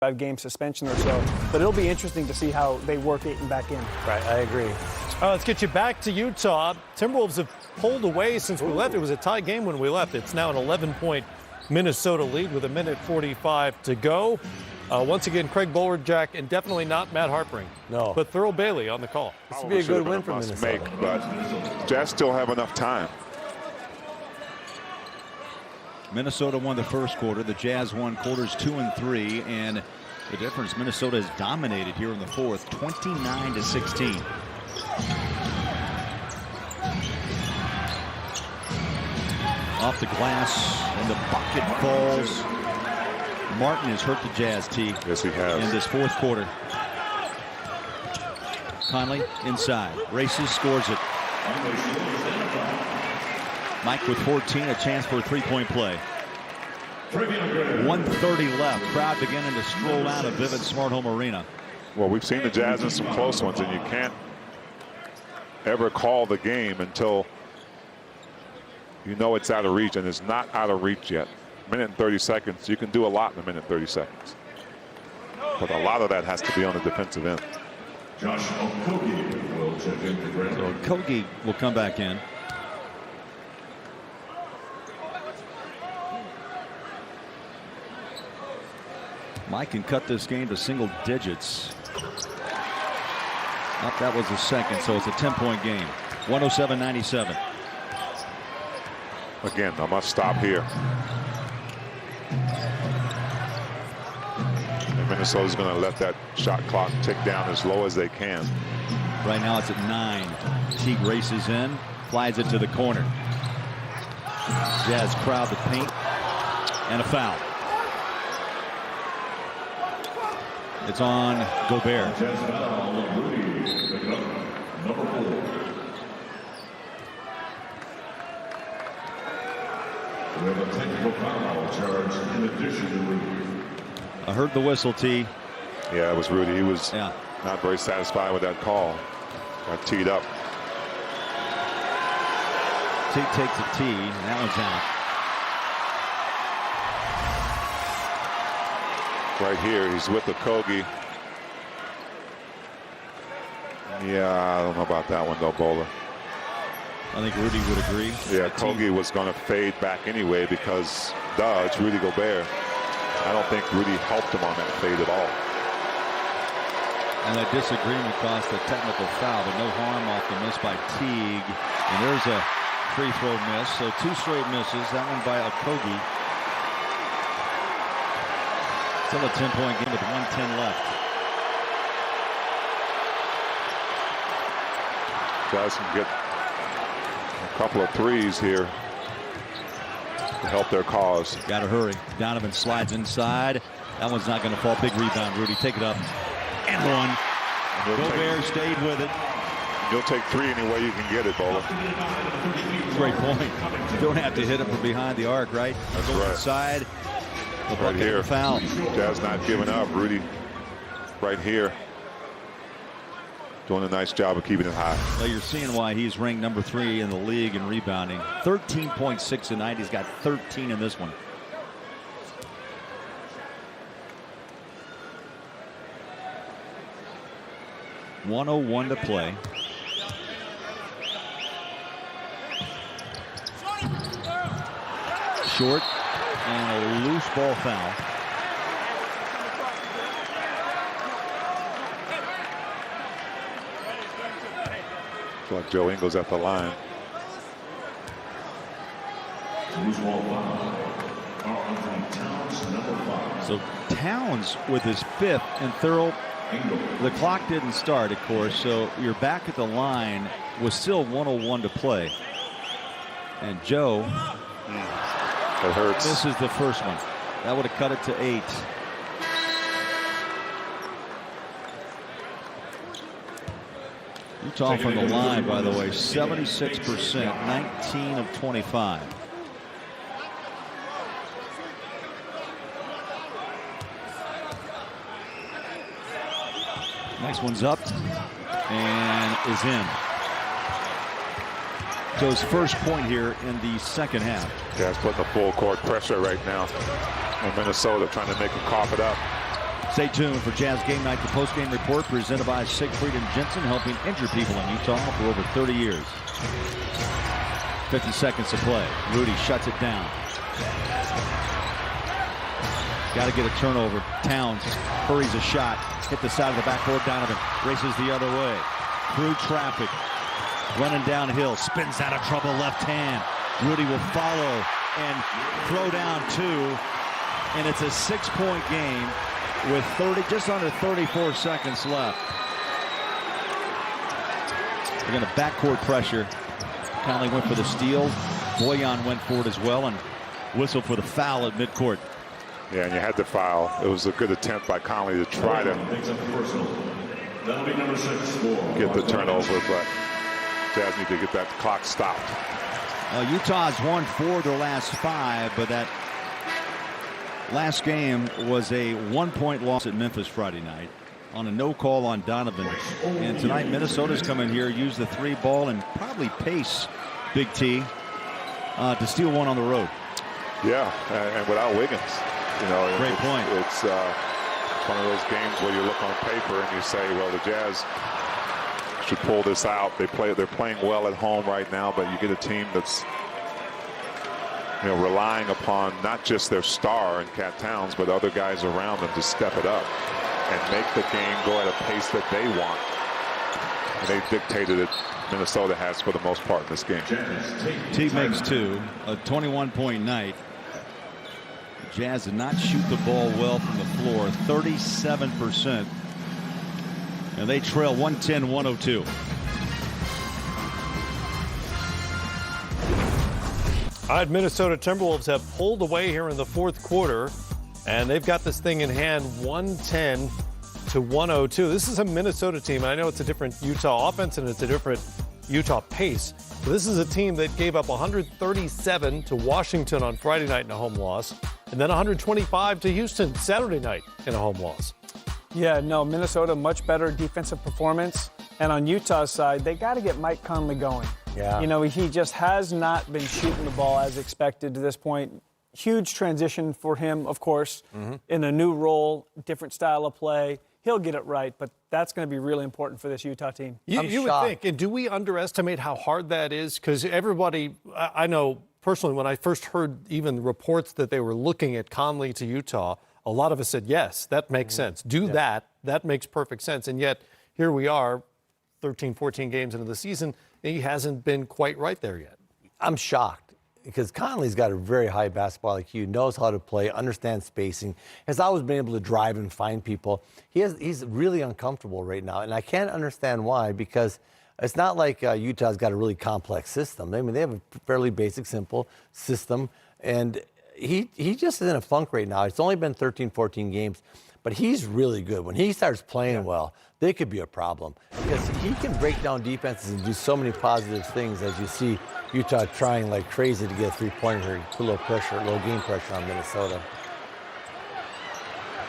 5-game suspension or so. But it'll be interesting to see how they work Ayton back in. Right, I agree. Let's get you back to Utah. Timberwolves have pulled away since we left. It was a tie game when we left. It's now an 11-point Minnesota lead with 1:45 to go. Once again, Craig Bolerjack, and definitely not Matt Harpering. No. But Thurl Bailey on the call. This would be a good win for Minnesota. But Jazz still have enough time. Minnesota won the first quarter. The Jazz won quarters 2 and 3. And the difference, Minnesota has dominated here in the fourth, 29-16. Off the glass, and the bucket falls. Martin has hurt the Jazz, T. Yes, he has. In this fourth quarter. Conley inside, races, scores it. Mike with 14, a chance for a three-point play. 1:30 left. Crowd beginning to stroll out of Vivint Smart Home Arena. Well, we've seen the Jazz in some close ones, and you can't ever call the game until you know it's out of reach, and it's not out of reach yet. Minute and 30 seconds. You can do a lot in a minute and 30 seconds. But a lot of that has to be on the defensive end. So Kogi will come back in. Mike can cut this game to single digits. Oh, that was the second, so it's a 10-point game. 107-97. Again, I must stop here. And Minnesota's going to let that shot clock tick down as low as they can. Right now it's at 9. Teague races in, flies it to the corner. Jazz crowd the paint, and a foul. It's on Gobert. I heard the whistle, T. Yeah, it was Rudy. He was not very satisfied with that call. Got teed up. Teague takes a tee, and that one's out. Right here, he's with the Kogi. Yeah, I don't know about that one though, Bowler. I think Rudy would agree. Yeah, Kogi was going to fade back anyway because it's Rudy Gobert. I don't think Rudy helped him on that fade at all. And that disagreement cost a technical foul, but no harm off the miss by Teague. And there's a free throw miss, so 2 straight misses. That one by Kogi. Still a 10-point game with 1:10 left. Guys can get a couple of threes here to help their cause. Got to hurry. Donovan slides inside. That one's not going to fall. Big rebound, Rudy. Take it up. And one. Gobert stayed with it. You'll take 3 any way you can get it, Bowler. Great point. You don't have to hit it from behind the arc, right? That's Go right. inside. Right here. Foul. Jazz not giving up. Rudy right here doing a nice job of keeping it high. Well, you're seeing why he's ranked number 3 in the league in rebounding. 13.6 a night. He's got 13 in this one. .101 to play. Short and a loose ball foul. Looks like Joe Ingles at the line. So Towns with his 5th, and Thurl, the clock didn't start, of course, so you're back at the line with still 101 to play. And Joe, it hurts. This is the first one. That would have cut it to 8. Utah from the line, by the way, 76%, 19 of 25. Next one's up and is in. Joe's first point here in the second half. Jazz putting the full court pressure right now. And Minnesota trying to make him cough it up. Stay tuned for Jazz Game Night, the post-game report presented by Siegfried and Jensen, helping injured people in Utah for over 30 years. 50 seconds to play. Rudy shuts it down. Got to get a turnover. Towns hurries a shot. Hit the side of the backboard. Donovan races the other way. Through traffic. Running downhill. Spins out of trouble. Left hand. Rudy will follow and throw down 2. And it's a 6-point game with just under 34 seconds left. They're going to backcourt pressure. Conley went for the steal. Boyan went for it as well and whistled for the foul at midcourt. Yeah, and you had to foul. It was a good attempt by Conley to try to get the turnover, but Jazz need to get that clock stopped. Utah's won 4 of their last 5, but that last game was a 1-point loss at Memphis Friday night on a no call on Donovan. And tonight Minnesota's come in here, use the 3 ball and probably pace Big T to steal one on the road. Yeah, and without Wiggins. Great point. It's one of those games where you look on paper and you say, well, the Jazz should pull this out. They're playing well at home right now, but you get a team that's relying upon not just their star in K.Towns, but other guys around them to step it up and make the game go at a pace that they want. And they dictated it. Minnesota has for the most part in this game. T makes 2, a 21-point night. Jazz did not shoot the ball well from the floor, 37%. And they trail 110-102. All right, Minnesota Timberwolves have pulled away here in the 4th quarter, and they've got this thing in hand, 110-102. This is a Minnesota team. I know it's a different Utah offense and it's a different Utah pace. But this is a team that gave up 137 to Washington on Friday night in a home loss, and then 125 to Houston Saturday night in a home loss. Yeah, no, Minnesota, much better defensive performance. And on Utah's side, they got to get Mike Conley going. Yeah. He just has not been shooting the ball as expected to this point. Huge transition for him, of course, in a new role, different style of play. He'll get it right, but that's going to be really important for this Utah team. You would think. And do we underestimate how hard that is? Because everybody, I know personally, when I first heard even reports that they were looking at Conley to Utah, a lot of us said, yes, that makes sense. That makes perfect sense. And yet, here we are, 13, 14 games into the season, he hasn't been quite right there yet. I'm shocked because Conley's got a very high basketball IQ, knows how to play, understands spacing, has always been able to drive and find people. He's really uncomfortable right now, and I can't understand why, because it's not like Utah's got a really complex system. I mean, they have a fairly basic, simple system, and he just is in a funk right now. It's only been 13, 14 games, but he's really good. When he starts playing well, they could be a problem because he can break down defenses and do so many positive things, as you see Utah trying like crazy to get a 3-pointer, put a little pressure, low game pressure on Minnesota.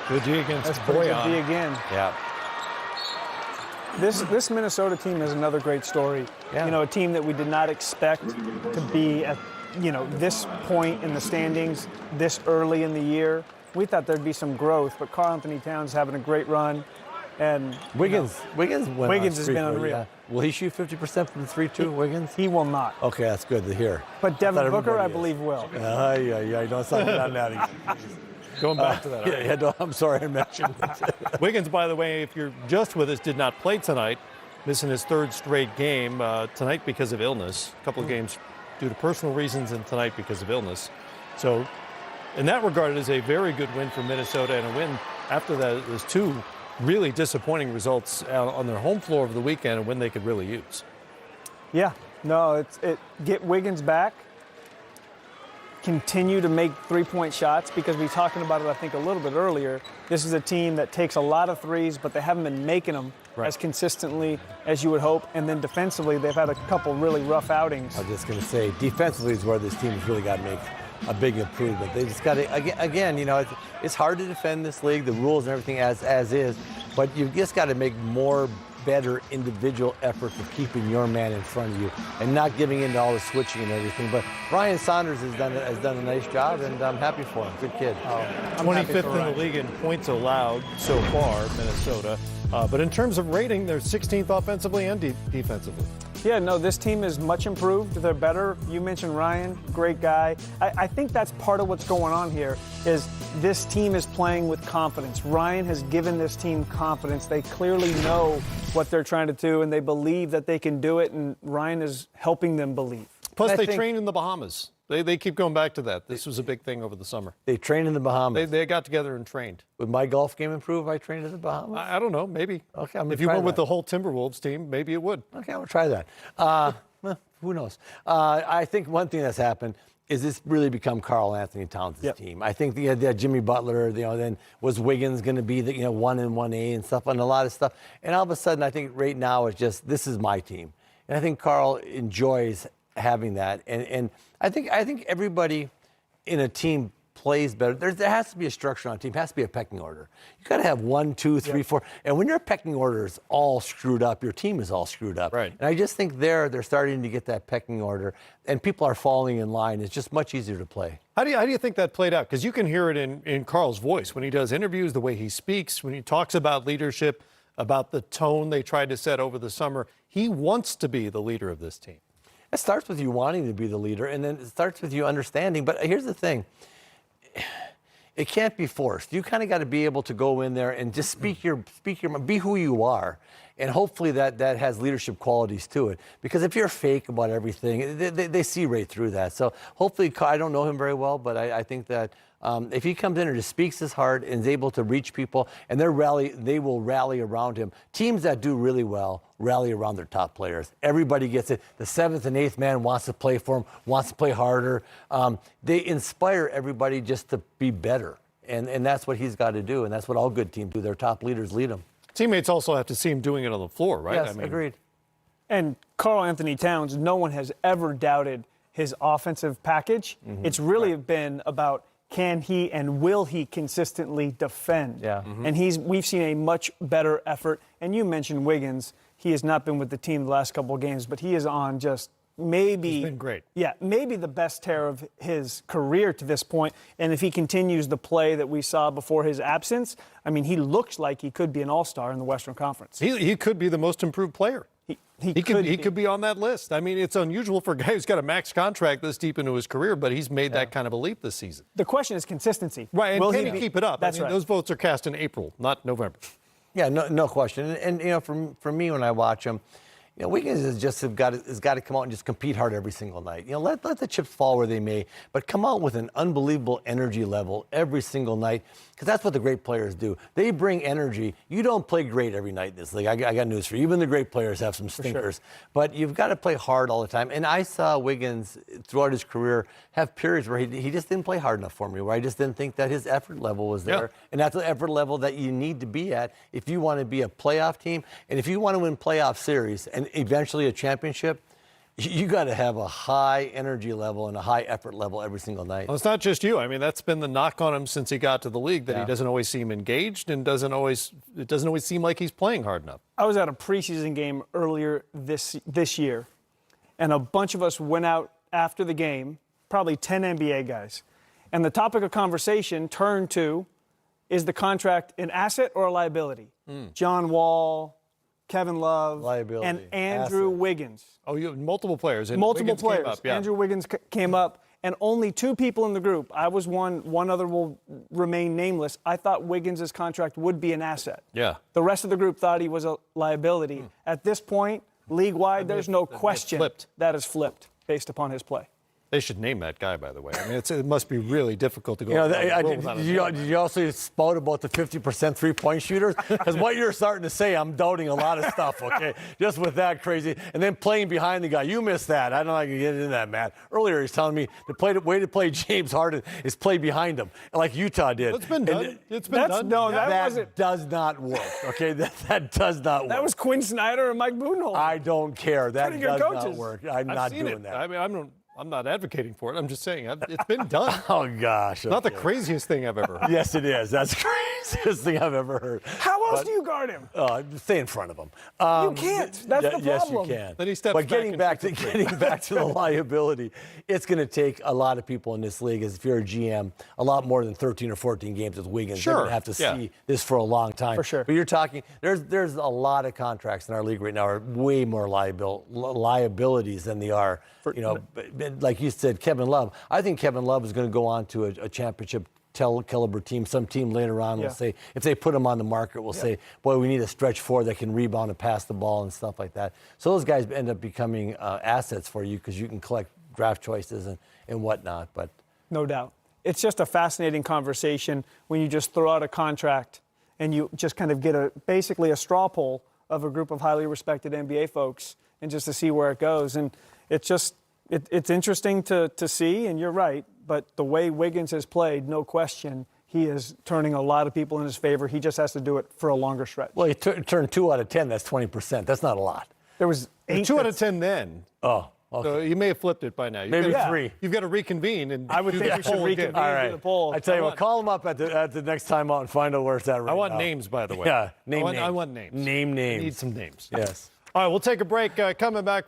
Good D against Boyan. Good D again. Yeah. This Minnesota team is another great story. Yeah. A team that we did not expect to be at, this point in the standings this early in the year. We thought there'd be some growth, but Karl-Anthony Towns having a great run. And Wiggins has been unreal. Yeah. Will he shoot 50% from the 3-2, Wiggins? He will not. Okay, that's good to hear. But Devin Booker, I believe, will. Yeah, don't sign me on that. Going back to that. No, I'm sorry I mentioned it. Wiggins, by the way, if you're just with us, did not play tonight, missing his 3rd straight game tonight because of illness. A couple of games due to personal reasons, and tonight because of illness. So in that regard, it is a very good win for Minnesota, and a win after that. There's 2 really disappointing results on their home floor over the weekend, and when they could really use. Yeah, no, get Wiggins back, continue to make 3-point shots, because we were talking about it, I think, a little bit earlier. This is a team that takes a lot of threes, but they haven't been making them as consistently as you would hope. And then defensively, they've had a couple really rough outings. I was just going to say, defensively is where this team has really got to make a big improvement. They just got to, again, it's hard to defend this league, the rules and everything as is, but you've just got to make more better individual efforts of keeping your man in front of you and not giving into all the switching and everything. But Ryan Saunders has done a nice job, and I'm happy for him. Good kid. 25th in the league in points allowed so far, Minnesota. But in terms of rating, they're 16th offensively and defensively. Yeah, no, this team is much improved. They're better. You mentioned Ryan, great guy. I think that's part of what's going on here is this team is playing with confidence. Ryan has given this team confidence. They clearly know what they're trying to do, and they believe that they can do it, and Ryan is helping them believe. Plus, they train in the Bahamas. They keep going back to that. This was a big thing over the summer. They trained in the Bahamas. They got together and trained. Would my golf game improve if I trained in the Bahamas? I don't know, maybe. Okay, I'm gonna if you try went with that. the whole Timberwolves team, maybe it would. Okay, I'm going to try that. Well, who knows? I think one thing that's happened is this really become Karl Anthony Towns' team. I think they had Jimmy Butler, then was Wiggins going to be the 1 and 1A and stuff, and a lot of stuff. And all of a sudden, I think right now it's just, this is my team. And I think Karl enjoys having that. And I think everybody in a team plays better. There has to be a structure on a team. It has to be a pecking order. You got to have 1, 2, 3, 4. And when your pecking order is all screwed up, your team is all screwed up. Right. And I just think they're starting to get that pecking order, and people are falling in line. It's just much easier to play. How do you think that played out? Because you can hear it in Karl's voice when he does interviews, the way he speaks, when he talks about leadership, about the tone they tried to set over the summer. He wants to be the leader of this team. It starts with you wanting to be the leader, and then it starts with you understanding. But here's the thing. It can't be forced. You kind of got to be able to go in there and just be who you are. And hopefully that has leadership qualities to it. Because if you're fake about everything, they see right through that. So hopefully, I don't know him very well, but I think that if he comes in and just speaks his heart and is able to reach people, and they will rally around him. Teams that do really well rally around their top players. Everybody gets it. The 7th and 8th man wants to play for him, wants to play harder. They inspire everybody just to be better. And that's what he's got to do, and that's what all good teams do. Their top leaders lead them. Teammates also have to see him doing it on the floor, right? Yes, agreed. And Karl Anthony Towns, no one has ever doubted his offensive package. It's really been about can he and will he consistently defend? Yeah. And we've seen a much better effort. And you mentioned Wiggins. He has not been with the team the last couple of games, but he is on just maybe. He's been great. Yeah, maybe the best tear of his career to this point. And if he continues the play that we saw before his absence, I mean, he looks like he could be an all-star in the Western Conference. He could be the most improved player. He could be on that list. I mean, it's unusual for a guy who's got a max contract this deep into his career, but he's made that kind of a leap this season. The question is consistency. Right, and Will can he keep it up? That's right. Those votes are cast in April, not November. Yeah, no question. And for me, when I watch him, Wiggins has got to come out and just compete hard every single night. Let the chips fall where they may, but come out with an unbelievable energy level every single night, because that's what the great players do. They bring energy. You don't play great every night in this league. I got news for you. Even the great players have some stinkers, but you've got to play hard all the time. And I saw Wiggins throughout his career have periods where he just didn't play hard enough for me, where I just didn't think that his effort level was there. Yeah. And that's the effort level that you need to be at if you want to be a playoff team, and if you want to win playoff series and eventually a championship. You got to have a high energy level and a high effort level every single night. Well, it's not just you. I mean, that's been the knock on him since he got to the league, that he doesn't always seem engaged and it doesn't always seem like he's playing hard enough. I was at a preseason game earlier this year, and a bunch of us went out after the game, probably 10 NBA guys, and the topic of conversation turned to, is the contract an asset or a liability? John Wall, Kevin Love, liability. and Andrew Wiggins. Oh, you have multiple players. And Multiple Wiggins came players. up, yeah. Andrew Wiggins came up, and only 2 people in the group. I was one other will remain nameless. I thought Wiggins' contract would be an asset. Yeah. The rest of the group thought he was a liability. At this point, league-wide, there's no question that is flipped based upon his play. They should name that guy, by the way. I mean, it must be really difficult to go. Did you also spout about the 50% three-point shooters? Because what you're starting to say, I'm doubting a lot of stuff, okay? Just with that crazy. And then playing behind the guy. You missed that. I don't know if I can get into that, Matt. Earlier, he's telling me the way to play James Harden is play behind him, like Utah did. It's been done. It's been done. No, that wasn't. Does not work, okay? That does not work. That was Quinn Snyder and Mike Budenholzer. I don't care. That Pretty good does coaches. not work. I'm not doing that. I mean, I'm not advocating for it. I'm just saying it's been done. Oh, gosh. Not the craziest thing I've ever heard. Yes, it is. That's the craziest thing I've ever heard. How else do you guard him? Stay in front of him. You can't. That's the problem. Yes, you can. Then he steps but back getting back to the liability, it's going to take a lot of people in this league, as if you're a GM, a lot more than 13 or 14 games with Wiggins. Sure. They're going to have to see this for a long time. For sure. But you're talking, there's a lot of contracts in our league right now are way more liabilities than they are. Like you said, Kevin Love. I think Kevin Love is going to go on to a championship caliber team. Some team later on will say, if they put him on the market, will say, boy, we need a stretch forward that can rebound and pass the ball and stuff like that. So those guys end up becoming assets for you because you can collect draft choices and whatnot. But no doubt. It's just a fascinating conversation when you just throw out a contract and you just kind of get basically a straw poll of a group of highly respected NBA folks and just to see where it goes. And it's just, it's interesting to see, and you're right, but the way Wiggins has played, no question, he is turning a lot of people in his favor. He just has to do it for a longer stretch. Well, he turned 2 out of 10. That's 20%. That's not a lot. There was 8. 2 out of 10 then. Oh, okay. So you may have flipped it by now. Maybe 3. You've got to reconvene. And I would think we should reconvene the poll. I tell you what, call him up at the next time out and find out where it's at right now. I want names, by the way. Yeah, names. I want names. Name names. I need some names. Yes. All right, we'll take a break. Coming back.